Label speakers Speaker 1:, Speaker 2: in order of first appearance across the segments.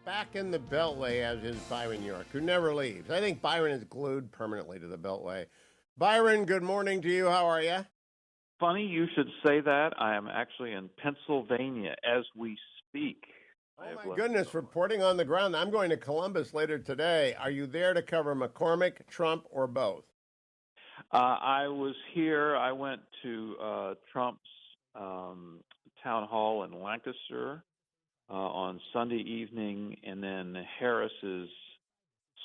Speaker 1: Back in the Beltway, as is Byron York, who never leaves. I think Byron is glued permanently to the Beltway. Byron, good morning to you. How are you?
Speaker 2: Funny you should say that. I am actually in Pennsylvania as we speak. I
Speaker 1: Oh,
Speaker 2: have
Speaker 1: my
Speaker 2: left
Speaker 1: goodness, reporting on the ground. I'm going to Columbus later today. Are you there to cover McCormick, Trump, or both?
Speaker 2: I was here. I went to Trump's town hall in Lancaster on Sunday evening, and then Harris's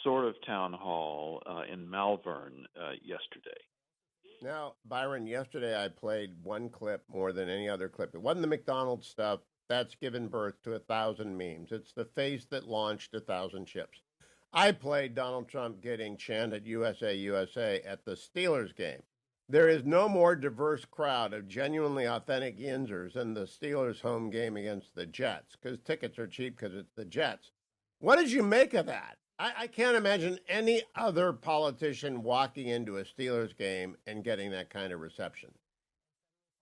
Speaker 2: sort of town hall in Malvern yesterday.
Speaker 1: Now, Byron, yesterday I played one clip more than any other clip. It wasn't the McDonald's stuff. That's given birth to 1,000 memes. It's the face that launched 1,000 ships. I played Donald Trump getting chanted USA, USA at the Steelers game. There is no more diverse crowd of genuinely authentic Yinzers than the Steelers home game against the Jets, because tickets are cheap because it's the Jets. What did you make of that? I can't imagine any other politician walking into a Steelers game and getting that kind of reception.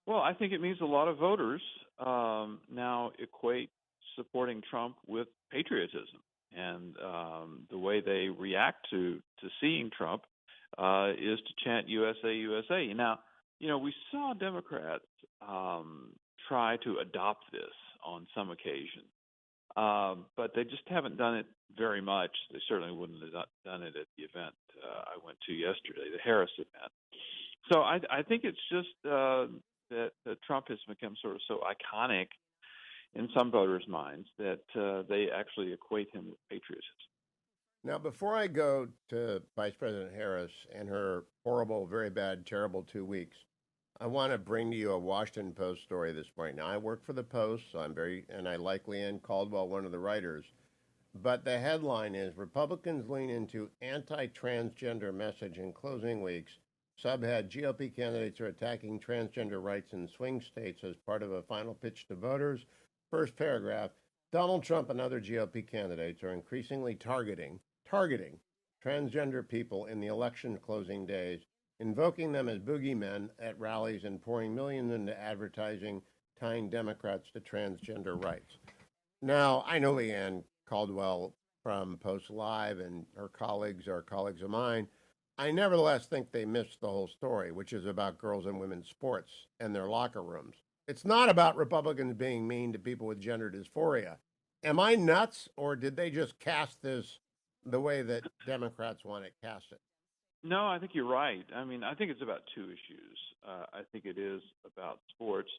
Speaker 2: Well, I think it means a lot of voters now equate supporting Trump with patriotism, and the way they react to seeing Trump is to chant USA, USA. Now, we saw Democrats try to adopt this on some occasions, but they just haven't done it very much. They certainly wouldn't have done it at the event I went to yesterday, the Harris event. So I think it's just that Trump has become sort of so iconic in some voters' minds that they actually equate him with patriotism.
Speaker 1: Now, before I go to Vice President Harris and her horrible, very bad, terrible 2 weeks, I want to bring to you a Washington Post story this morning. Now, I work for the Post, so and I like Leanne Caldwell, one of the writers. But the headline is Republicans lean into anti-transgender message in closing weeks. Subhead, GOP candidates are attacking transgender rights in swing states as part of a final pitch to voters. First paragraph, Donald Trump and other GOP candidates are increasingly targeting transgender people in the election closing days, invoking them as boogeymen at rallies and pouring millions into advertising tying Democrats to transgender rights. Now, I know Leanne Caldwell from Post Live and her colleagues are colleagues of mine. I nevertheless think they missed the whole story, which is about girls and women's sports and their locker rooms. It's not about Republicans being mean to people with gender dysphoria. Am I nuts, or did they just cast this the way that Democrats want it casted?
Speaker 2: No, I think you're right. I mean, I think it's about two issues. I think it is about sports.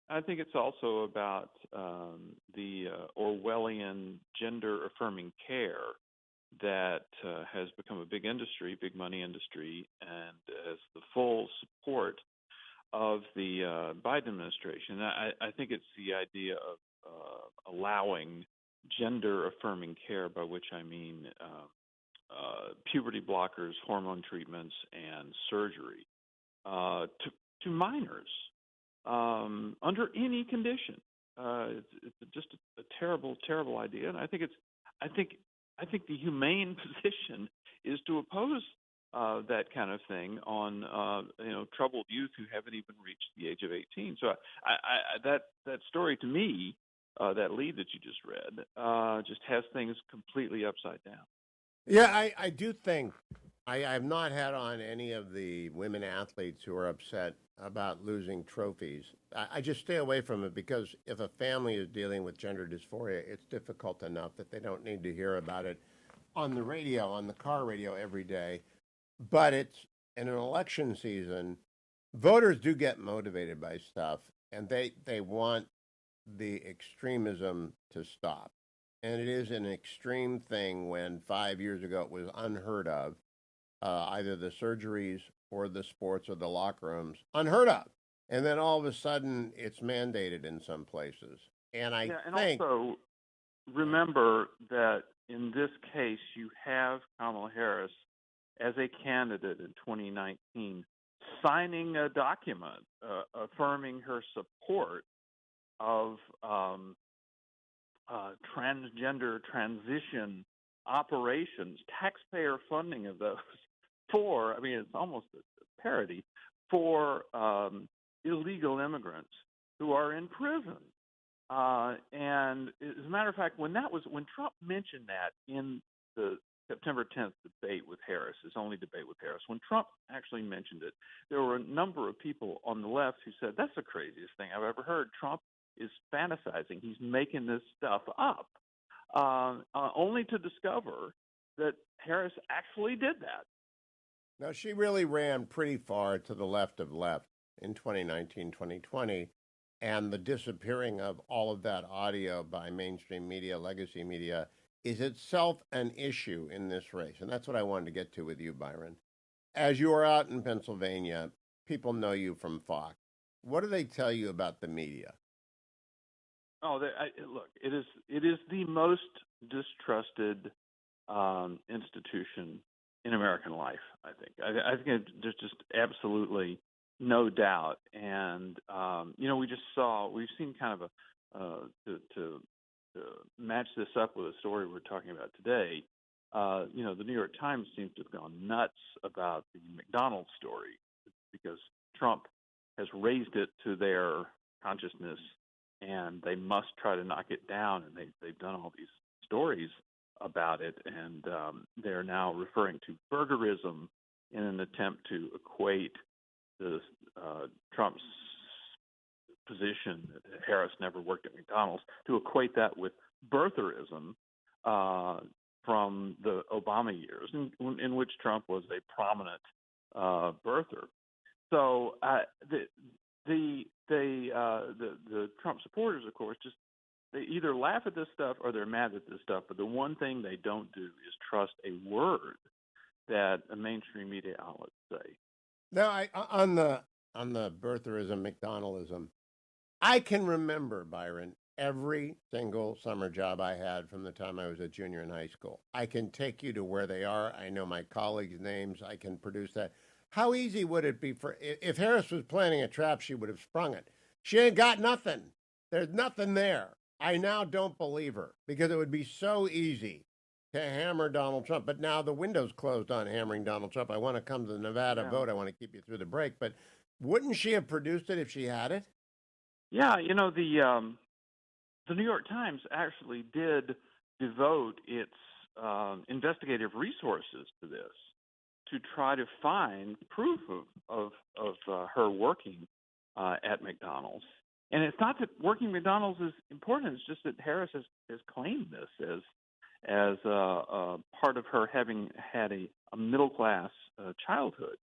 Speaker 2: I think it's also about the Orwellian gender-affirming care that has become a big industry, big money industry, and has the full support of the Biden administration. I think it's the idea of allowing gender-affirming care, by which I mean puberty blockers, hormone treatments, and surgery to minors under any condition. It's just a terrible, terrible idea, and I think the humane position is to oppose that kind of thing on troubled youth who haven't even reached the age of 18. So that story to me, that lead that you just read, just has things completely upside down.
Speaker 1: Yeah, I do think I have not had on any of the women athletes who are upset about losing trophies. I just stay away from it because if a family is dealing with gender dysphoria, it's difficult enough that they don't need to hear about it on the radio, on the car radio every day. But it's in an election season, voters do get motivated by stuff, and they want the extremism to stop. And it is an extreme thing when 5 years ago it was unheard of, either the surgeries or the sports or the locker rooms, unheard of. And then all of a sudden it's mandated in some places. And I think
Speaker 2: also remember that in this case you have Kamala Harris as a candidate in 2019 signing a document affirming her support of transgender transition operations, taxpayer funding of those for, I mean, it's almost a parody, for illegal immigrants who are in prison And as a matter of fact, when Trump mentioned that in the September 10th debate with Harris, his only debate with Harris, when Trump actually mentioned it, there were a number of people on the left who said, that's the craziest thing I've ever heard. Trump is fantasizing. He's making this stuff up, only to discover that Harris actually did that.
Speaker 1: Now, she really ran pretty far to the left of left in 2019, 2020, and the disappearing of all of that audio by mainstream media, legacy media, is itself an issue in this race. And that's what I wanted to get to with you, Byron. As you are out in Pennsylvania, people know you from Fox. What do they tell you about the media?
Speaker 2: Oh, look, it is the most distrusted institution in American life. I think there's just absolutely no doubt. And we've seen kind of to match this up with a story we're talking about today. The New York Times seems to have gone nuts about the McDonald's story because Trump has raised it to their consciousness, and they must try to knock it down. And they've done all these stories about it, and they're now referring to burgerism in an attempt to equate the Trump's position that Harris never worked at McDonald's, to equate that with birtherism from the Obama years, in which Trump was a prominent birther. So the Trump supporters, of course, just they either laugh at this stuff or they're mad at this stuff. But the one thing they don't do is trust a word that a mainstream media outlets say.
Speaker 1: Now, on the birtherism, McDonaldism, I can remember, Byron, every single summer job I had from the time I was a junior in high school. I can take you to where they are. I know my colleagues' names. I can produce that. How easy would it be if Harris was planning a trap, she would have sprung it. She ain't got nothing. There's nothing there. I now don't believe her because it would be so easy to hammer Donald Trump. But now the window's closed on hammering Donald Trump. I want to come to the Nevada vote. I want to keep you through the break. But wouldn't she have produced it if she had it?
Speaker 2: Yeah, the New York Times actually did devote its investigative resources to this to try to find proof of her working at McDonald's. And it's not that working McDonald's is important. It's just that Harris has claimed this as part of her having had a middle-class childhood.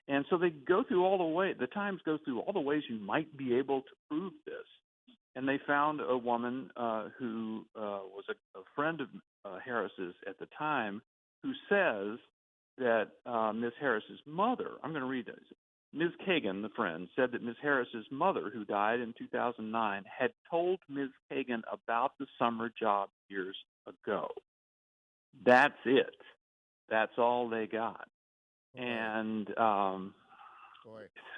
Speaker 2: And so they go through the Times goes through all the ways you might be able to prove this. And they found a woman who was a friend of Harris's at the time, who says that Ms. Harris's mother, I'm going to read this, Ms. Kagan, the friend, said that Ms. Harris's mother, who died in 2009, had told Ms. Kagan about the summer job years ago. That's it. That's all they got. And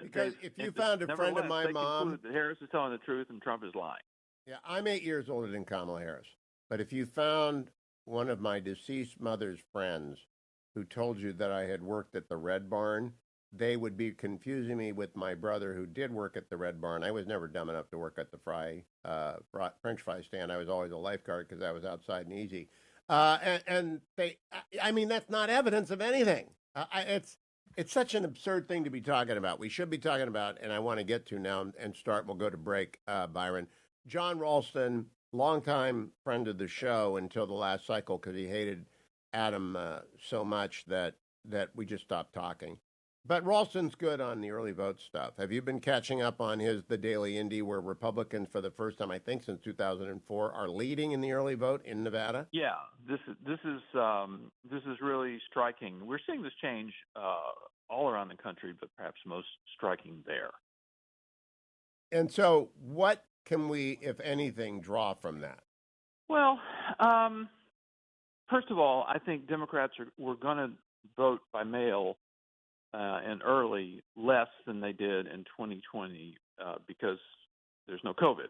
Speaker 1: because if you found a friend of my mom,
Speaker 2: conclude that Harris is telling the truth and Trump is lying.
Speaker 1: Yeah, I'm 8 years older than Kamala Harris. But if you found one of my deceased mother's friends who told you that I had worked at the Red Barn, they would be confusing me with my brother who did work at the Red Barn. I was never dumb enough to work at the French fry stand. I was always a lifeguard because I was outside and easy. And that's not evidence of anything. It's such an absurd thing to be talking about. We should be talking about, and I want to get to now and start. We'll go to break, Byron. John Ralston, longtime friend of the show until the last cycle because he hated Adam so much that we just stopped talking. But Ralston's good on the early vote stuff. Have you been catching up on The Daily Indy, where Republicans, for the first time, I think, since 2004, are leading in the early vote in Nevada?
Speaker 2: Yeah, this is really striking. We're seeing this change all around the country, but perhaps most striking there.
Speaker 1: And so, what can we, if anything, draw from that?
Speaker 2: Well, first of all, I think Democrats were going to vote by mail and early less than they did in 2020 because there's no COVID.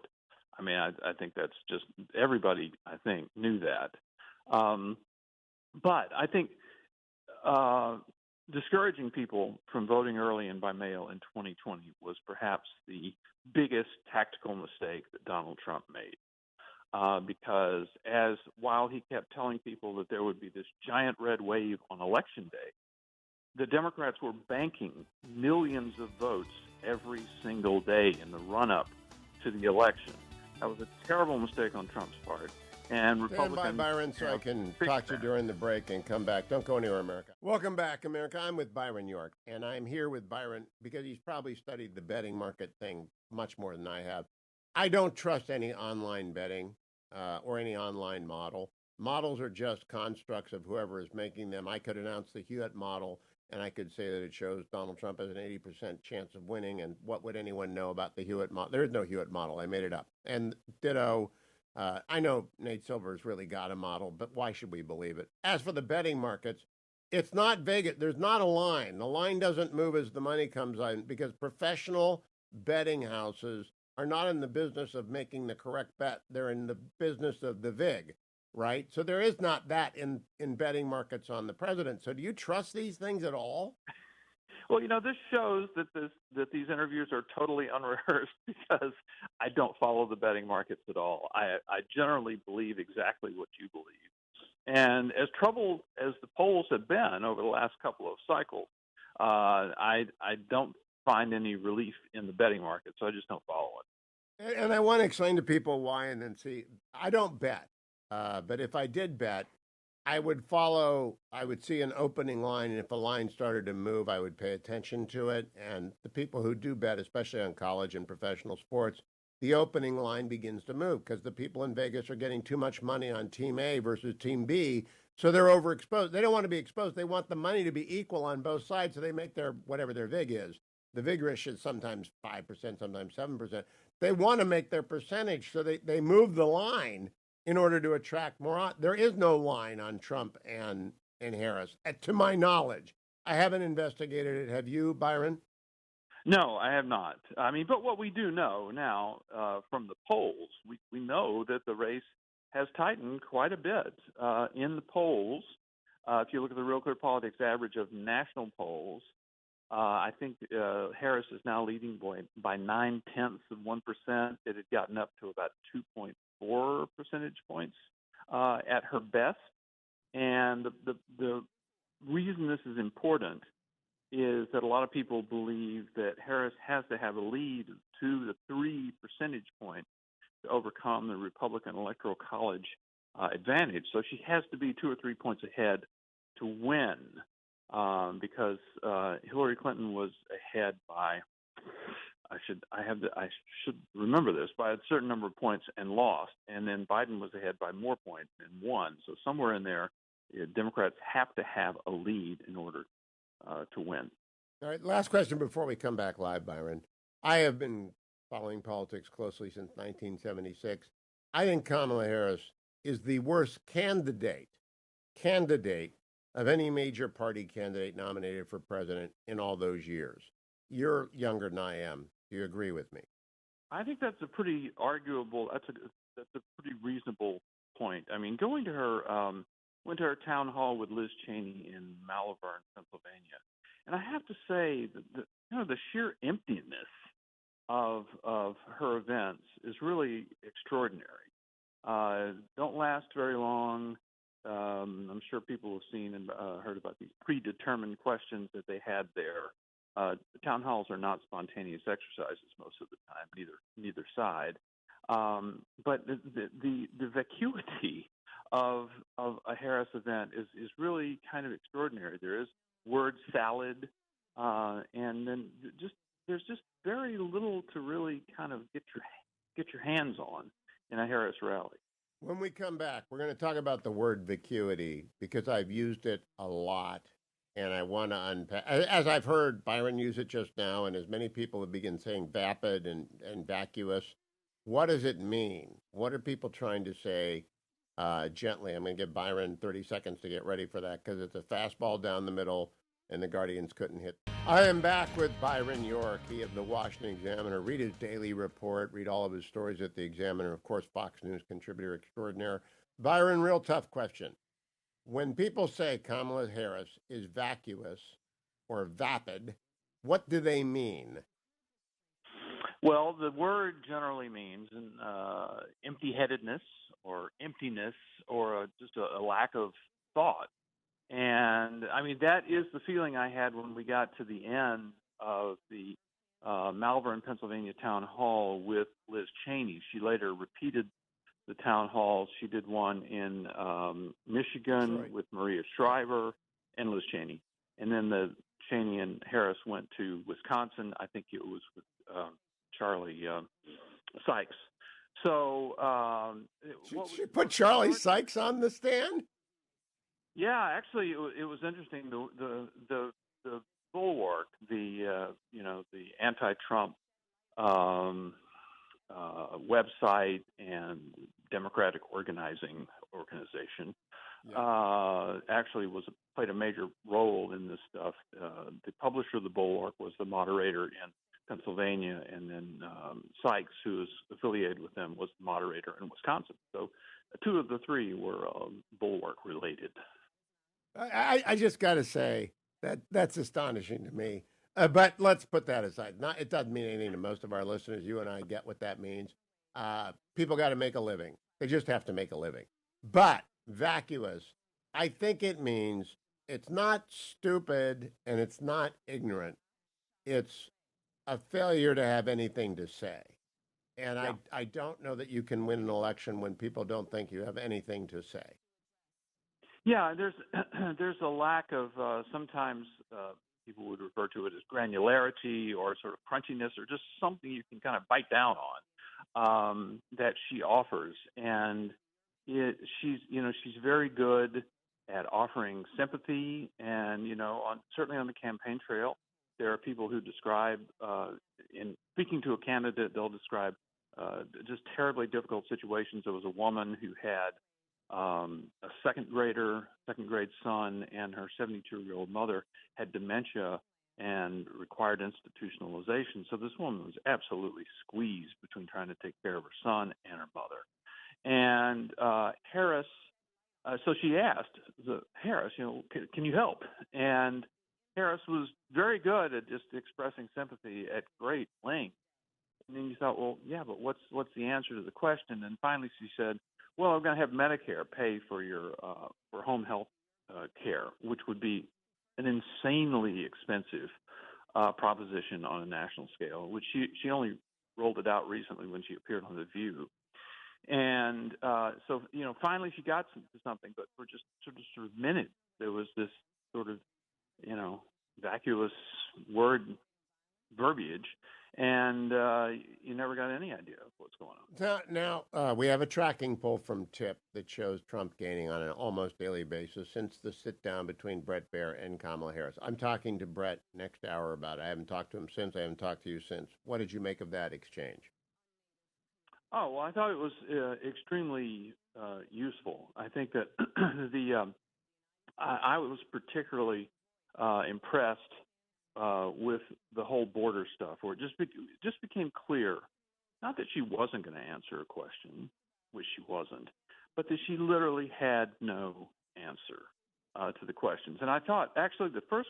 Speaker 2: I mean, I think that's just everybody, I think, knew that. But I think discouraging people from voting early and by mail in 2020 was perhaps the biggest tactical mistake that Donald Trump made. because while he kept telling people that there would be this giant red wave on election day, the Democrats were banking millions of votes every single day in the run-up to the election. That was a terrible mistake on Trump's part. And Republicans...
Speaker 1: Stand by, Byron, so I can talk to you during the break and come back. Don't go anywhere, America. Welcome back, America. I'm with Byron York, and I'm here with Byron because he's probably studied the betting market thing much more than I have. I don't trust any online betting or any online model. Models are just constructs of whoever is making them. I could announce the Hugh model, and I could say that it shows Donald Trump has an 80% chance of winning, and what would anyone know about the Hewitt model? There is no Hewitt model. I made it up. And ditto, I know Nate Silver's really got a model, but why should we believe it? As for the betting markets, it's not Vegas. There's not a line. The line doesn't move as the money comes in because professional betting houses are not in the business of making the correct bet. They're in the business of the VIG, right? So there is not that in betting markets on the president. So do you trust these things at all?
Speaker 2: Well, this shows that these interviews are totally unrehearsed because I don't follow the betting markets at all. I generally believe exactly what you believe. And as troubled as the polls have been over the last couple of cycles, I don't find any relief in the betting market, so I just don't follow it.
Speaker 1: And I want to explain to people why, and then see, I don't bet. But if I did bet, I would see an opening line, and if a line started to move, I would pay attention to it. And the people who do bet, especially on college and professional sports, the opening line begins to move because the people in Vegas are getting too much money on Team A versus Team B, so they're overexposed. They don't want to be exposed. They want the money to be equal on both sides, so they make whatever their VIG is. The VIG risk is sometimes 5%, sometimes 7%. They want to make their percentage, so they move the line in order to attract more. There is no line on Trump and Harris, to my knowledge. I haven't investigated it. Have you, Byron?
Speaker 2: No, I have not. But what we do know now from the polls, we know that the race has tightened quite a bit in the polls. If you look at the Real Clear Politics average of national polls, I think Harris is now leading by 0.9%. It had gotten up to about 2.4 percentage points at her best. And the reason this is important is that a lot of people believe that Harris has to have a lead of 2 to 3 percentage points to overcome the Republican Electoral College advantage. So she has to be 2 or 3 points ahead to win, because Hillary Clinton was ahead by, I should remember this, by a certain number of points and lost, and then Biden was ahead by more points and won. So somewhere in there, Democrats have to have a lead in order to win.
Speaker 1: All right, last question before we come back live, Byron. I have been following politics closely since 1976. I think Kamala Harris is the worst candidate of any major party candidate nominated for president in all those years. You're younger than I am. Do you agree with me?
Speaker 2: I think that's a pretty arguable. That's a pretty reasonable point. I mean, went to her town hall with Liz Cheney in Malvern, Pennsylvania, and I have to say that the sheer emptiness of her events is really extraordinary. Don't last very long. I'm sure people have seen and heard about these predetermined questions that they had there. The town halls are not spontaneous exercises most of the time, neither side. But the vacuity of a Harris event is really kind of extraordinary. There is word salad, and then there's just very little to really kind of get your hands on in a Harris rally.
Speaker 1: When we come back, we're going to talk about the word vacuity because I've used it a lot, and I want to unpack. As I've heard Byron use it just now, and as many people have begun saying vapid and vacuous, what does it mean? What are people trying to say gently? I'm going to give Byron 30 seconds to get ready for that because it's a fastball down the middle, and the Guardians couldn't hit. I am back with Byron York. He of the Washington Examiner. Read his daily report. Read all of his stories at the Examiner. Of course, Fox News contributor extraordinaire. Byron, real tough question. When people say Kamala Harris is vacuous or vapid, what do they mean?
Speaker 2: Well, the word generally means empty-headedness or emptiness or just a lack of thought. And I mean, that is the feeling I had when we got to the end of the Malvern, Pennsylvania town hall with Liz Cheney. She later repeated the town halls. She did one in Michigan
Speaker 1: Detroit.
Speaker 2: with Maria Shriver and Liz Cheney. And then the Cheney and Harris went to Wisconsin. I think it was with Charlie Sykes. So
Speaker 1: She put Charlie Sykes on the stand?
Speaker 2: Yeah, actually, it was interesting. The bulwark, the anti-Trump website and Democratic organizing organization, actually played a major role in this stuff. The publisher of the bulwark was the moderator in Pennsylvania, and then Sykes, who is affiliated with them, was the moderator in Wisconsin. So two of the three were bulwark related.
Speaker 1: I just got to say that's astonishing to me. But let's put that aside. It doesn't mean anything to most of our listeners. You and I get what that means. People got to make a living. They just have to make a living. But vacuous, I think it means it's not stupid and it's not ignorant. It's a failure to have anything to say. And
Speaker 2: Yeah.
Speaker 1: I don't know that you can win an election when people don't think you have anything to say.
Speaker 2: Yeah, there's a lack of sometimes people would refer to it as granularity or sort of crunchiness or just something you can kind of bite down on that she offers, and she's very good at offering sympathy, and certainly on the campaign trail there are people who describe in speaking to a candidate, they'll describe just terribly difficult situations. There was a woman who had a second grade son, and her 72-year-old mother had dementia and required institutionalization. So this woman was absolutely squeezed between trying to take care of her son and her mother. And Harris, so she asked Harris, can you help? And Harris was very good at just expressing sympathy at great length. And then you thought, well, yeah, but what's the answer to the question? And finally she said, well, I'm going to have Medicare pay for your for home health care, which would be an insanely expensive proposition on a national scale, which she only rolled it out recently when she appeared on The View. And so, finally she got to something, but for just sort of minutes, there was this sort of, vacuous word verbiage, and you never got any idea of what's going on.
Speaker 1: Now we have a tracking poll from TIP that shows Trump gaining on an almost daily basis since the sit-down between Brett Baier and Kamala Harris. I'm talking to Brett next hour about it. I haven't talked to him since. I haven't talked to you since. What did you make of that exchange?
Speaker 2: Oh, well, I thought it was extremely useful. I think that I was particularly impressed with the whole border stuff, where it just became clear, not that she wasn't going to answer a question, which she wasn't, but that she literally had no answer to the questions. And I thought, actually, the first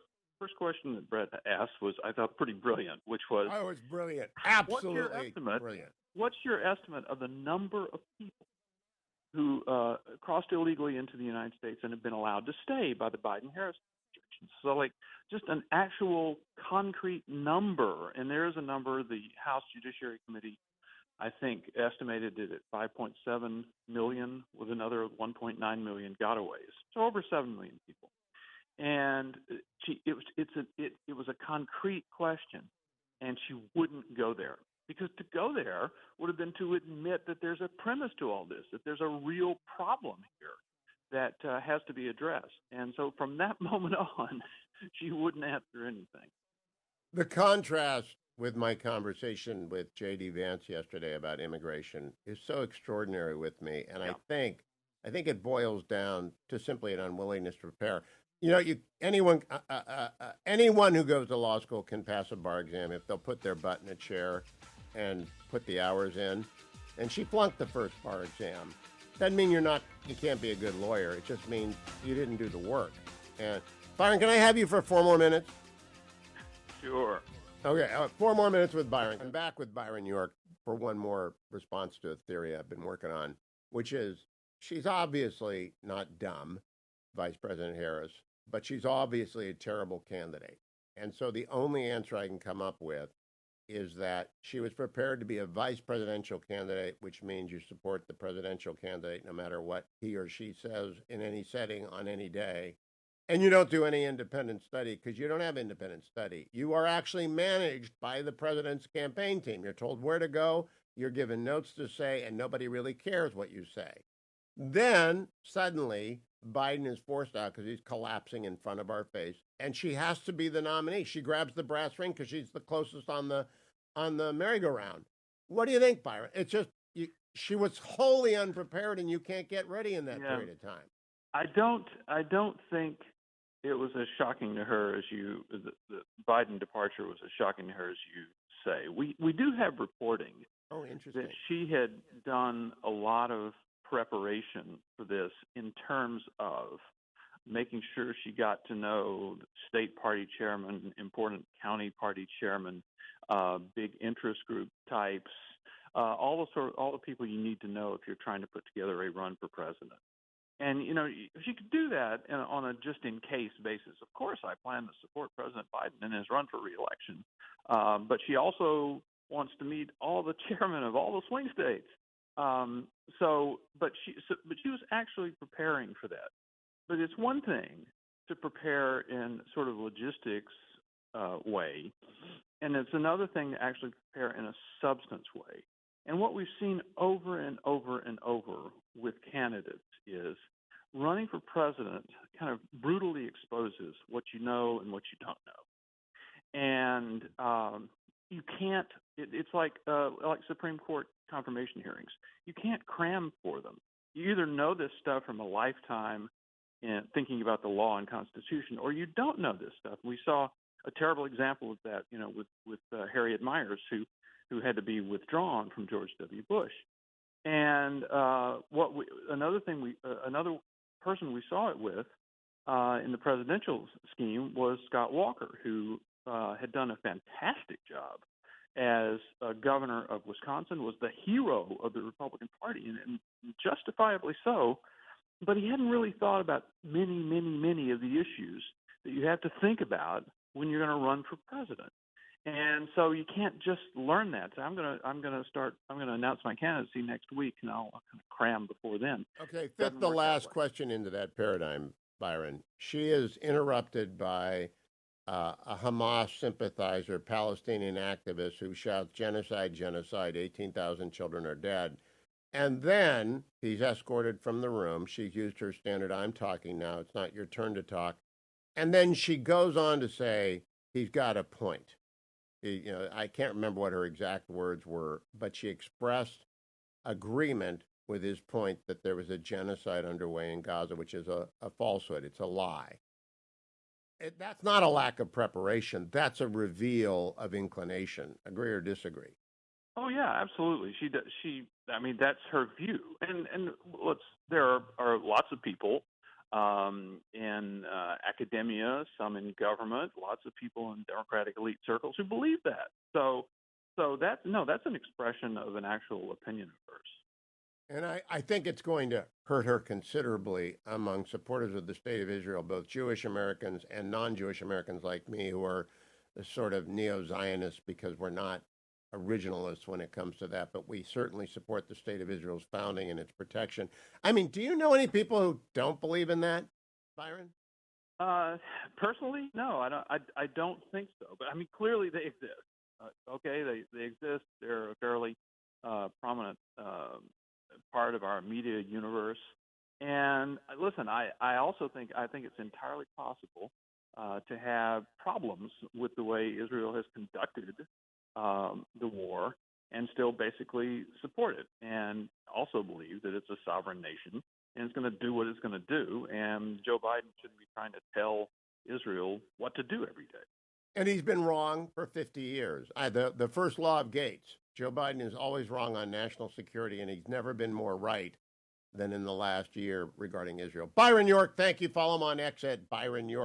Speaker 2: question that Brett asked was, I thought, pretty brilliant, which was,
Speaker 1: Oh, it was brilliant. Absolutely brilliant.
Speaker 2: What's your estimate of the number of people who crossed illegally into the United States and have been allowed to stay by the Biden-Harris administration? So, just an actual concrete number. And there is a number. The House Judiciary Committee, I think, estimated it at 5.7 million, with another 1.9 million gotaways. So over 7 million people. And it was a concrete question, and she wouldn't go there. Because to go there would have been to admit that there's a premise to all this, that there's a real problem here that has to be addressed. And so from that moment on, she wouldn't answer anything.
Speaker 1: The contrast with my conversation with J.D. Vance yesterday about immigration is so extraordinary with me. And
Speaker 2: Yeah.
Speaker 1: I think it boils down to simply an unwillingness to prepare. Anyone who goes to law school can pass a bar exam if they'll put their butt in a chair and put the hours in. And she flunked the first bar exam. Doesn't mean you can't be a good lawyer. It just means you didn't do the work. And Byron, can I have you for 4 more minutes?
Speaker 2: Sure.
Speaker 1: Okay, 4 more minutes with Byron. I'm back with Byron York for one more response to a theory I've been working on, which is she's obviously not dumb, Vice President Harris, but she's obviously a terrible candidate. And so the only answer I can come up with is that she was prepared to be a vice presidential candidate, which means you support the presidential candidate no matter what he or she says in any setting on any day. And you don't do any independent study because you don't have independent study. You are actually managed by the president's campaign team. You're told where to go, you're given notes to say, and nobody really cares what you say. Then suddenly Biden is forced out because he's collapsing in front of our face, and she has to be the nominee. She grabs the brass ring because she's the closest on the merry-go-round. What do you think, Byron? It's just she was wholly unprepared, and you can't get ready in that period of time.
Speaker 2: I don't think it was as shocking to her as the Biden departure was as shocking to her as you say. We do have reporting
Speaker 1: interesting.
Speaker 2: that she had done a lot of preparation for this in terms of making sure she got to know state party chairman, important county party chairman, big interest group types, all the people you need to know if you're trying to put together a run for president. And, she could do that on a just-in-case basis. Of course, I plan to support President Biden in his run for re-election. But she also wants to meet all the chairmen of all the swing states. But she was actually preparing for that. But it's one thing to prepare in sort of logistics way, and it's another thing to actually prepare in a substance way. And what we've seen over and over and over with candidates is running for president kind of brutally exposes what you know and what you don't know. And you can't it's like Supreme Court confirmation hearings. You can't cram for them. You either know this stuff from a lifetime in thinking about the law and Constitution, or you don't know this stuff. We saw a terrible example of that, with Harriet Miers, who had to be withdrawn from George W. Bush. And another person we saw it with in the presidential scheme was Scott Walker, who had done a fantastic job as governor of Wisconsin, was the hero of the Republican Party, and justifiably so. But he hadn't really thought about many, many, many of the issues that you have to think about when you're going to run for president. And so you can't just learn that. So I'm going to announce my candidacy next week, and I'll kind of cram before then.
Speaker 1: Okay, fit the last question into that paradigm, Byron. She is interrupted by a Hamas sympathizer, Palestinian activist who shouts, "Genocide, genocide, 18,000 children are dead." And then he's escorted from the room. She's used her standard, "I'm talking now, it's not your turn to talk." And then she goes on to say, he's got a point. I can't remember what her exact words were, but she expressed agreement with his point that there was a genocide underway in Gaza, which is a falsehood. It's a lie. That's not a lack of preparation. That's a reveal of inclination. Agree or disagree?
Speaker 2: Oh yeah, absolutely. I mean, that's her view. And there are lots of people in academia, some in government, lots of people in Democratic elite circles who believe that. So that's an expression of an actual opinion of hers.
Speaker 1: And I think it's going to hurt her considerably among supporters of the State of Israel, both Jewish Americans and non-Jewish Americans like me, who are the sort of neo-Zionists because we're not originalists when it comes to that, but we certainly support the State of Israel's founding and its protection. I mean, do you know any people who don't believe in that, Byron?
Speaker 2: Personally, no, I don't think so. But I mean, clearly they exist. Okay, they exist. They're a fairly prominent part of our media universe. And listen, I also think it's entirely possible to have problems with the way Israel has conducted the war and still basically support it, and also believe that it's a sovereign nation and it's going to do what it's going to do. And Joe Biden shouldn't be trying to tell Israel what to do every day.
Speaker 1: And he's been wrong for 50 years. The first law of Gates, Joe Biden is always wrong on national security, and he's never been more right than in the last year regarding Israel. Byron York, thank you. Follow him on X at Byron York.